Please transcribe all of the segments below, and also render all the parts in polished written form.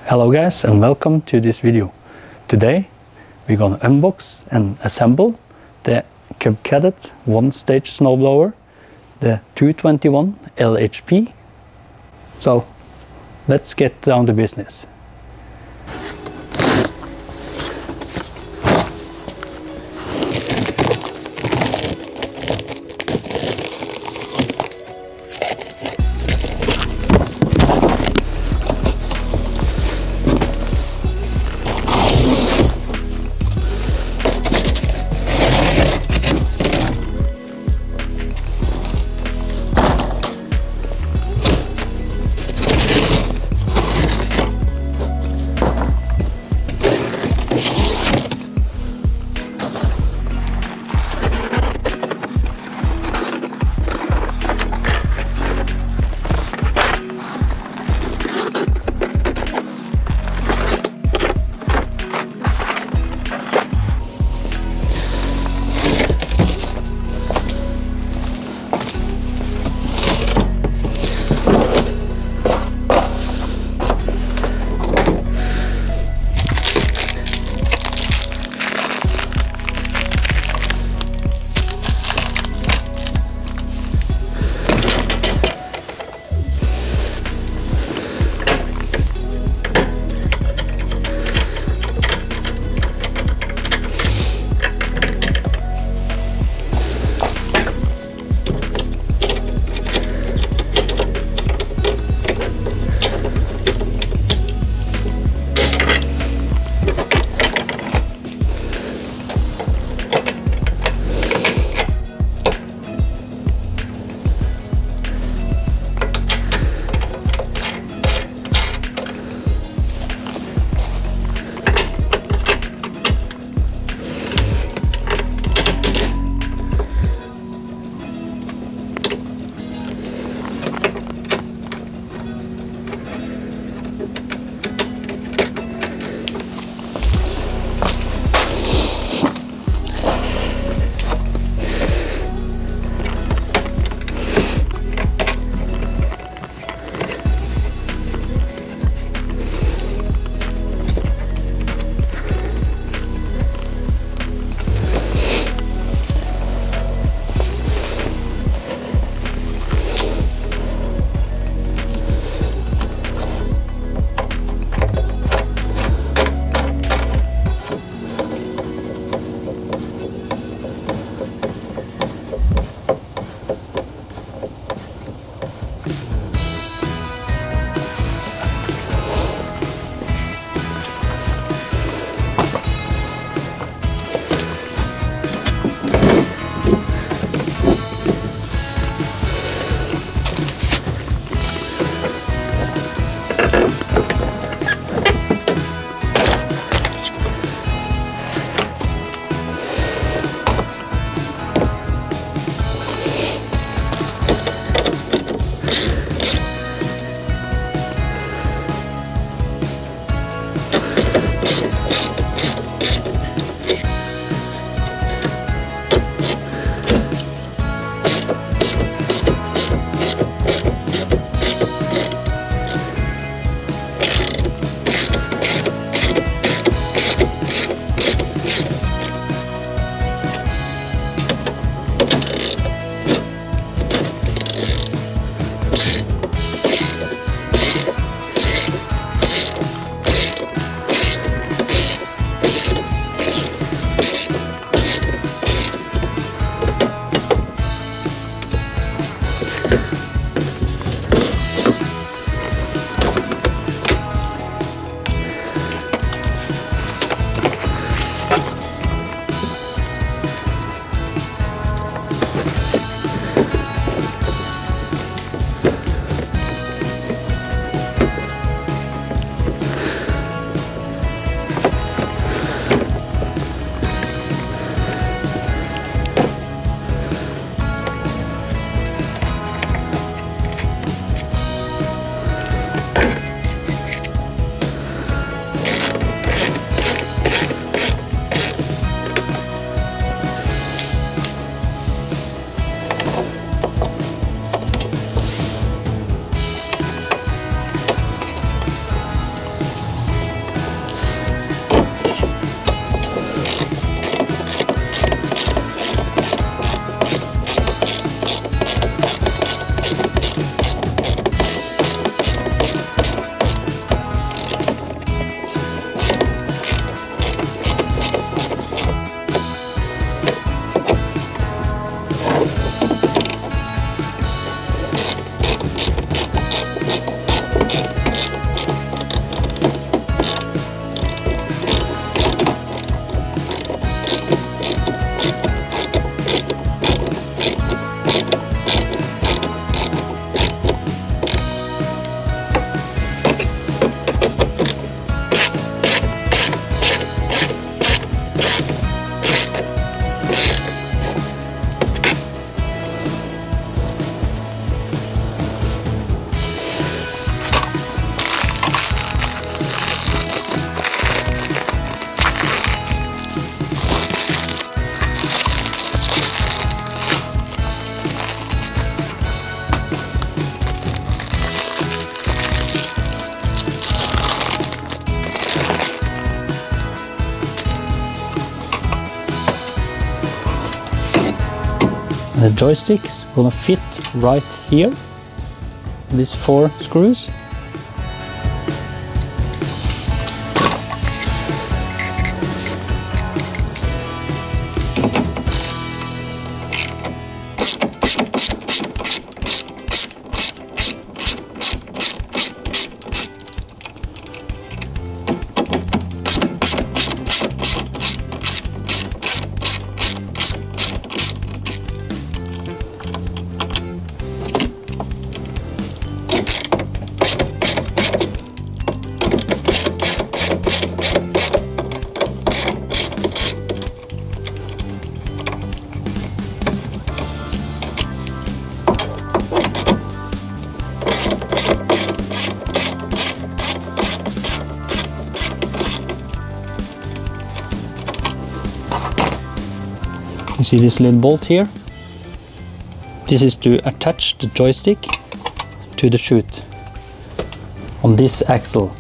Hello guys, and welcome to this video. Today we're gonna unbox and assemble the Cub Cadet one-stage snowblower, the 221 LHP. So let's get down to business. the joystick's gonna fit right here, these 4 screws. You see this little bolt here? This is to attach the joystick to the chute on this axle.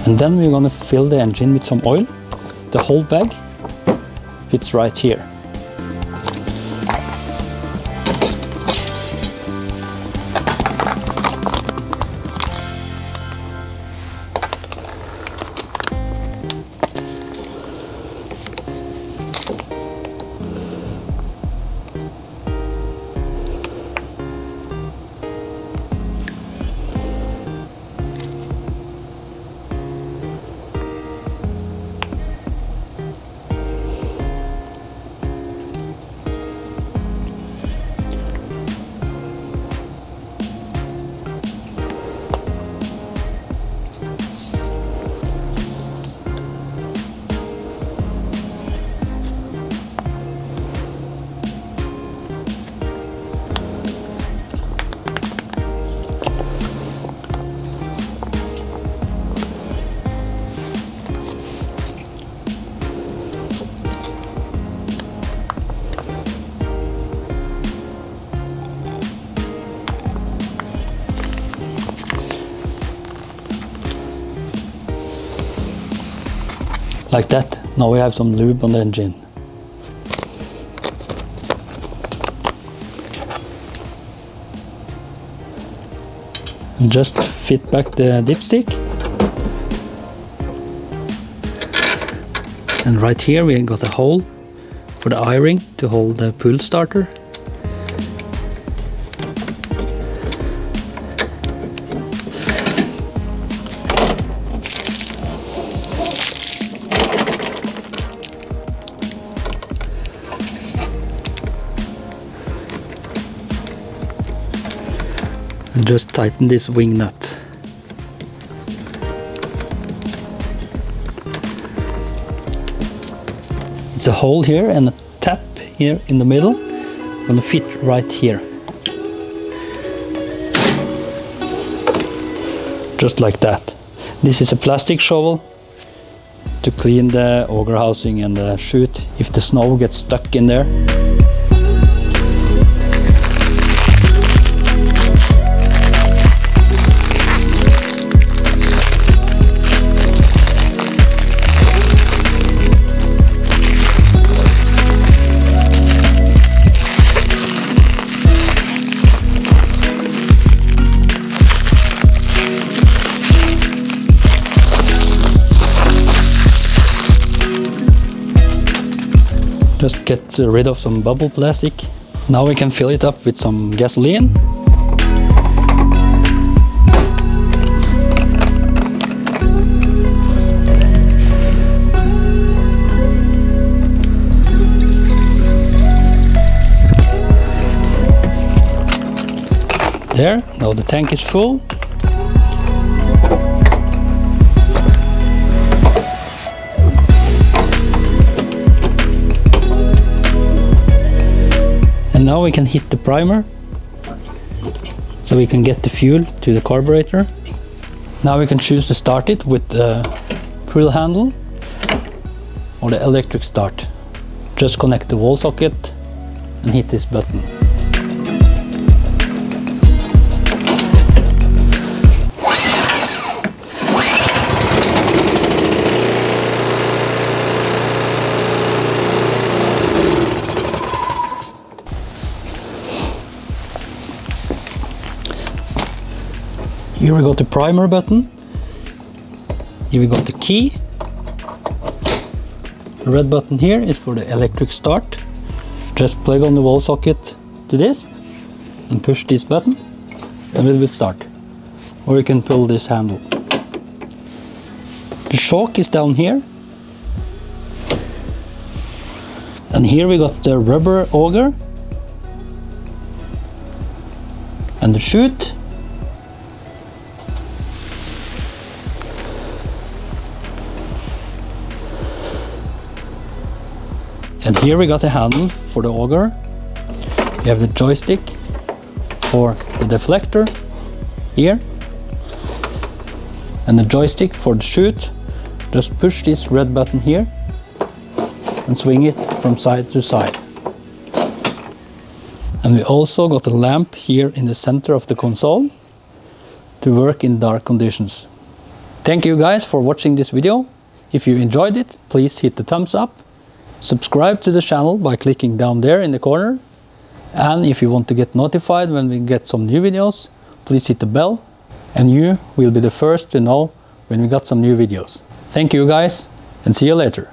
And then we're going to fill the engine with some oil. The whole bag fits right here. Like that. Now we have some lube on the engine. And just fit back the dipstick. And right here we got a hole for the eye-ring to hold the pull starter. And just tighten this wing nut. It's a hole here and a tap here in the middle. Gonna fit right here. Just like that. This is a plastic shovel to clean the auger housing and the chute if the snow gets stuck in there. Just get rid of some bubble plastic. Now we can fill it up with some gasoline. There, now the tank is full. And now we can hit the primer, so we can get the fuel to the carburetor. Now we can choose to start it with the pull handle or the electric start. Just connect the wall socket and hit this button. Here we got the primer button. Here we got the key. The red button here is for the electric start. Just plug on the wall socket to this and push this button and it will start. Or you can pull this handle. The shock is down here. And here we got the rubber auger and the chute. And here we got a handle for the auger. We have the joystick for the deflector here. And the joystick for the chute. Just push this red button here and swing it from side to side. And we also got a lamp here in the center of the console to work in dark conditions. Thank you guys for watching this video. If you enjoyed it, please hit the thumbs up. Subscribe to the channel by clicking down there in the corner. And if you want to get notified when we get some new videos, please hit the bell and you will be the first to know when we got some new videos. Thank you guys and see you later.